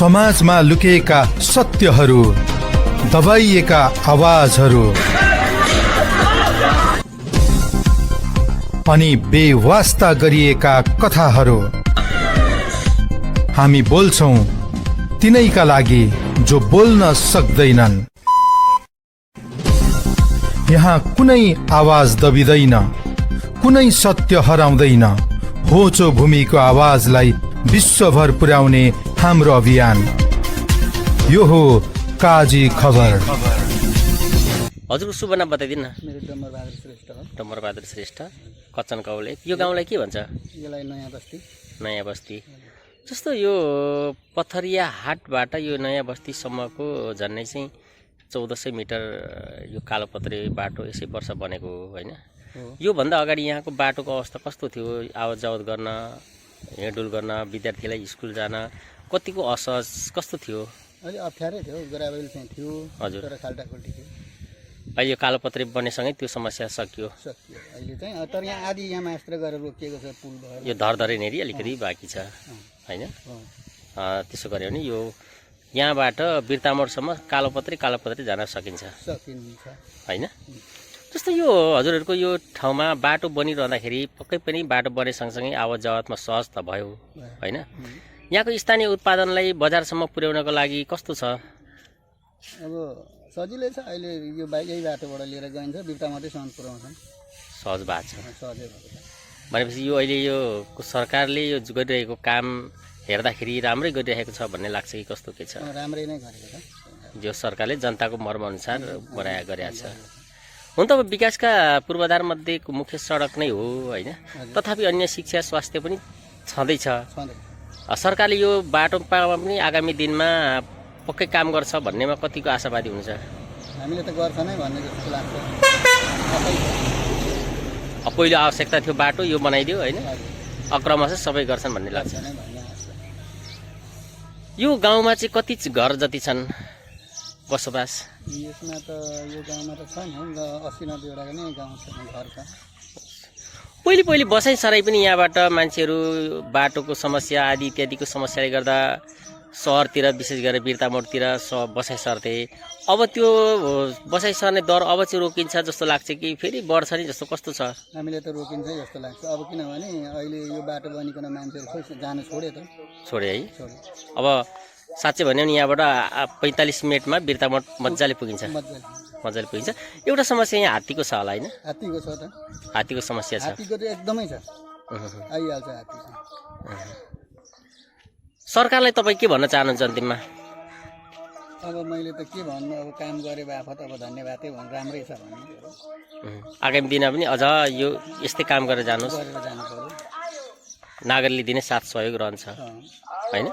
समाजमा लुकेका सत्यहरू, दबाइएका आवाजहरू अनि बेवास्ता गरिएका कथाहरू हामी बोल्छौं तिनैका लागि जो बोल्न सक्दैनन्। यहाँ कुनै आवाज दबिदैन, कुनै सत्य हराउँदैन। होचो भूमिको आवाजलाई विश्वभर पुर्याउने हाम्रो अभियान यो हो काजी खबर। हजुरको शुभ नाम बताइदिनु न। मेरो डम्बरबहादुर श्रेष्ठ हो। डम्बरबहादुर श्रेष्ठ, कच्चन कौले। यो गाउँलाई के भन्छ? यसलाई नयाँ बस्ती। नयाँ बस्ती। जस्तो यो पथरिया हाटबाट यो नयाँ बस्तीसम्मको झन्डै चाहिँ 1400 मिटर यो कालोपत्रे बाटो यसै वर्ष बनेको होइन? योभन्दा अगाडि यहाँको बाटोको अवस्था कस्तो थियो? आवत जावत गर्न, हिँडडुल गर्न, विद्यार्थीलाई स्कुल जान कतिको असहज कस्तो थियो? अलि अप्ठ्यारै थियो, ग्राभेल चाहिँ थियो। हजुर। तर खाल्टाखुल्टी थियो। अहिले यो कालोपत्रे बन्नेसँगै त्यो समस्या सकियो। अहिले चाहिँ तर यहाँ आदि यहाँ मास्टर गरेर रोकिएको छ, पुल भएर। यो धरधरेनेरि अलिकति बाँकी छ होइन? त्यसो गऱ्यो भने यो यहाँबाट बिर्तामोडसम्म कालोपत्रे जान सकिन्छ होइन? जस्तो यो हजुरहरूको यो ठाउँमा बाटो बनिरहँदाखेरि पक्कै पनि बाटो बने सँगसँगै आवत जावतमा सहज त भयो होइन? यहाँको स्थानीय उत्पादनलाई बजारसम्म पुर्याउनको लागि कस्तो छ? अब सजिलै छ। अहिले यो यही बाटोबाट लिएर गइन्छ, बिर्तामोडसम्म पुर्याउँछन्। सहज भएको छ सहजै भएको छ। भनेपछि यो अहिले यो सरकारले यो गरिरहेको काम हेर्दाखेरि राम्रै गरिरहेको छ भन्ने लाग्छ कि कस्तो के छ? राम्रै नै गरेको छ। जो सरकारले जनताको मर्मअनुसार गरेको छ। हुन त अब विकासका पूर्वाधार मध्येको मुख्य सडक नै हो होइन? तथापि अन्य शिक्षा स्वास्थ्य पनि छँदैछ। सरकारले यो बाटोमा पनि आगामी दिनमा पक्कै काम गर्छ भन्नेमा कतिको आशावादी हुनुहुन्छ? हामीले त गर्छ नै भन्ने जस्तो लाग्छ। पहिलो आवश्यकता थियो बाटो, यो बनाइदियो होइन? अक्रमशः सबै गर्छन् भन्ने लाग्छ। यो गाउँमा चाहिँ कति घर जति छन् बसोबास? यसमा त यो गाउँमा त छैन, 80-90 वटा नै गाउँ छ, घर छ। पहिले बसाइ सराई पनि यहाँबाट मान्छेहरू बाटोको समस्या आदि इत्यादिको समस्याले गर्दा सहरतिर विशेष गरेर बिर्तामोडतिर बसाइ सर्थे। अब त्यो बसाइ सर्ने दर अब चाहिँ रोकिन्छ जस्तो लाग्छ कि फेरि बढ्छ नि जस्तो कस्तो छ? हामीले त रोकिन्छ जस्तो लाग्छ। अब किनभने अहिले यो बाटो बनिकन मान्छेहरू खोइ जान छोडे है। अब साँच्चै भन्यो भने यहाँबाट 45 मिनटमा बिर्तामोड मजाले पुगिन्छ। एउटा समस्या यहाँ हात्तीको छ होला होइन? हात्तीको छ त। हात्तीको समस्या छ। हात्तीको त एकदमै छ, आइहाल्छ हात्ती। सरकारलाई तपाईँ के भन्न चाहनुहुन्छ अन्तिममा? अब मैले त के भन्नु, अब काम गरे बाफत अब धन्यवादै भन्नु, राम्रै छ भन्नु। आगामी दिनमा पनि अझ यो यस्तै काम गरेर जानुहोस्। नागरिकले दिने साथ सहयोग रहन्छ होइन?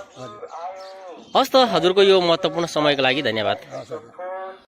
हस् त, हजुरको यो महत्त्वपूर्ण समयको लागि धन्यवाद।